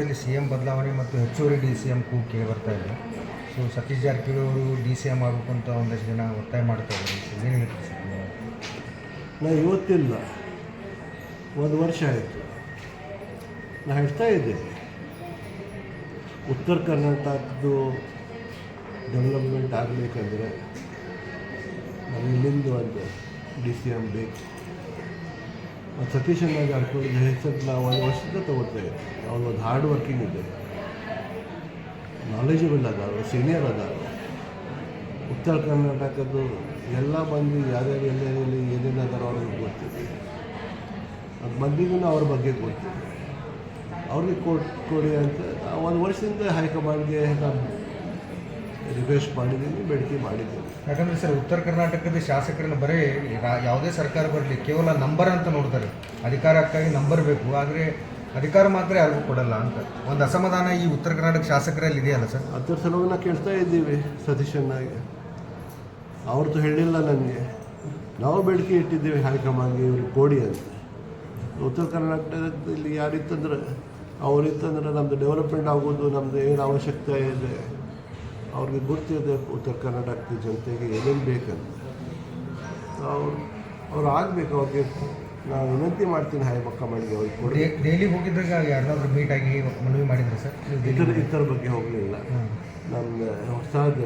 ಕರ್ನಾಟಕದಲ್ಲಿ CM ಬದಲಾವಣೆ ಮತ್ತು ಹೆಚ್ಚುವರಿ DCM ಕೂಗು ಕೇಳಿ ಬರ್ತಾ ಇದೆ. ಸೊ ಸತೀಶ್ ಜಾರಕಿಹೊಳಿ ಅವರು DCM ಆಗಬೇಕು ಅಂತ ಒಂದಷ್ಟು ಜನ ಒತ್ತಾಯ ಮಾಡ್ತಾ ಇದ್ದಾರೆ. ಏನು ಹೇಳ್ತೀವಿ ಸರ್? ನಾನು ಇವತ್ತಿಲ್ಲ, ಒಂದು ವರ್ಷ ಆಯಿತು ನಾನು ಹೇಳ್ತಾ ಇದ್ದೆ, ಉತ್ತರ ಕರ್ನಾಟಕದ್ದು ಡೆವಲಪ್ಮೆಂಟ್ ಆಗಬೇಕಂದ್ರೆ ನಾವು ಇಲ್ಲಿಂದ ಒಂದು DCM ಬೇಕು. ಮತ್ತು ಸತೀಶಣ್ಣ ಜಾರಕಿಹೊಳಿ ಹೆಸರು ನಾವು ಒಂದು ವರ್ಷದಿಂದ ತಗೋತಾ ಇದ್ದೀವಿ. ಅವನು ಒಂದು ಹಾರ್ಡ್ ವರ್ಕಿಂಗ್ ಇದೆ, ನಾಲೆಜಬಲ್ ಅದಾವೆ, ಸೀನಿಯರ್ ಅದಾವೆ. ಉತ್ತರ ಕರ್ನಾಟಕದ್ದು ಎಲ್ಲ ಮಂದಿ ಯಾರ್ಯಾರು ಎಲ್ಲೆಲ್ಲಿ ಏನೇನು ಅದಾರೋ ಅವ್ರಿಗೆ ಗೊತ್ತಿದೆ. ಅದು ಮಂದಿಗೂ ಅವ್ರ ಬಗ್ಗೆ ಗೊತ್ತಿದೆ. ಅವ್ರಿಗೆ ಕೊಡಿ ಅಂತ ಒಂದು ವರ್ಷದಿಂದ ಹೈಕಮಾಂಡ್ಗೆ ನಾನು ರಿಕ್ವೆಸ್ಟ್ ಮಾಡಿದ್ದೀನಿ, ಬೇಡಿಕೆ ಮಾಡಿದ್ದೀನಿ. ಯಾಕಂದರೆ ಸರ್, ಉತ್ತರ ಕರ್ನಾಟಕದ ಶಾಸಕರನ್ನು ಬರೀ ಯಾವುದೇ ಸರ್ಕಾರ ಬರಲಿ ಕೇವಲ ನಂಬರ್ ಅಂತ ನೋಡ್ತಾರೆ. ಅಧಿಕಾರಕ್ಕಾಗಿ ನಂಬರ್ ಬೇಕು, ಆದರೆ ಅಧಿಕಾರ ಮಾತ್ರ ಯಾರಿಗೂ ಕೊಡಲ್ಲ ಅಂತ ಒಂದು ಅಸಮಾಧಾನ ಈ ಉತ್ತರ ಕರ್ನಾಟಕ ಶಾಸಕರಲ್ಲಿ ಇದೆಯಲ್ಲ ಸರ್? ಅದರ ಸಲುವಾಗಿ ನಾವು ಕೇಳ್ತಾ ಇದ್ದೀವಿ ಸತೀಶಣ್ಣಗೆ. ಅವ್ರದ್ದು ಹೇಳಿಲ್ಲ ನನಗೆ, ನಾವು ಬೇಡಿಕೆ ಇಟ್ಟಿದ್ದೀವಿ ಹೈಕಮಾಂಡ್ಗೆ ಇವ್ರಿಗೆ ಕೊಡಿ ಅಂತ. ಉತ್ತರ ಕರ್ನಾಟಕದಲ್ಲಿ ಯಾರಿತ್ತಂದ್ರೆ ಅವರಿತ್ತಂದ್ರೆ ನಮ್ಮದು ಡೆವಲಪ್ಮೆಂಟ್ ಆಗೋದು, ನಮ್ಮದು ಏನು ಅವಶ್ಯಕತೆ ಇದೆ ಅವ್ರಿಗೆ ಗೊತ್ತಿದೆ. ಉತ್ತರ ಕರ್ನಾಟಕದ ಜನತೆಗೆ ಏನೇನು ಬೇಕಂತ ಅವ್ರು ಆಗಬೇಕು. ಅವ್ರಿಗೆ ನಾನು ವಿನಂತಿ ಮಾಡ್ತೀನಿ ಹೈಕಮಾಂಡ್ಗೆ ಅವ್ರಿಗೆ ಕೊಡಿ. ದೆಹಲಿಗೆ ಹೋಗಿದ್ದಾಗ ಯಾರನ್ನಾದ್ರೂ ಮೀಟ್ ಆಗಿ ಮನವಿ ಮಾಡಿದ್ರೆ ಸರ್? ಇತರ ಬಗ್ಗೆ ಹೋಗಲಿಲ್ಲ. ನಮ್ಮ ಹೊಸದ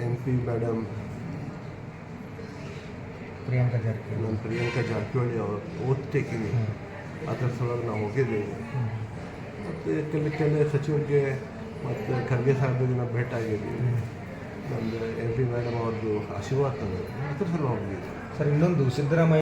MP ಮೇಡಮ್ ಪ್ರಿಯಾಂಕಾ ಜಾರಕಿಹೊಳಿ, ನಮ್ಮ ಪ್ರಿಯಾಂಕಾ ಜಾರಕಿಹೊಳಿ ಅವರು ಓದ್ತೇಕಿನಿ, ಅದರ ಸಲುವಾಗಿ ನಾವು ಹೋಗಿದ್ದೀವಿ. ಮತ್ತು ಕೆಲ ಸಚಿವರಿಗೆ ಮತ್ತು ಖರ್ಗೆ ಸಾಹೇಬರಿಗೆ ನಾವು ಭೇಟಿ ಆಗಿದ್ದೀವಿ. ನಮ್ಮದು MP ಮೇಡಮ್ ಅವ್ರದ್ದು ಆಶೀರ್ವಾದ ತಂದರು, ಅದರ ಸಲುವಾಗಿ ಹೋಗಿದ್ದೀವಿ ಸರ್. ಇನ್ನೊಂದು ಸಿದ್ದರಾಮಯ್ಯ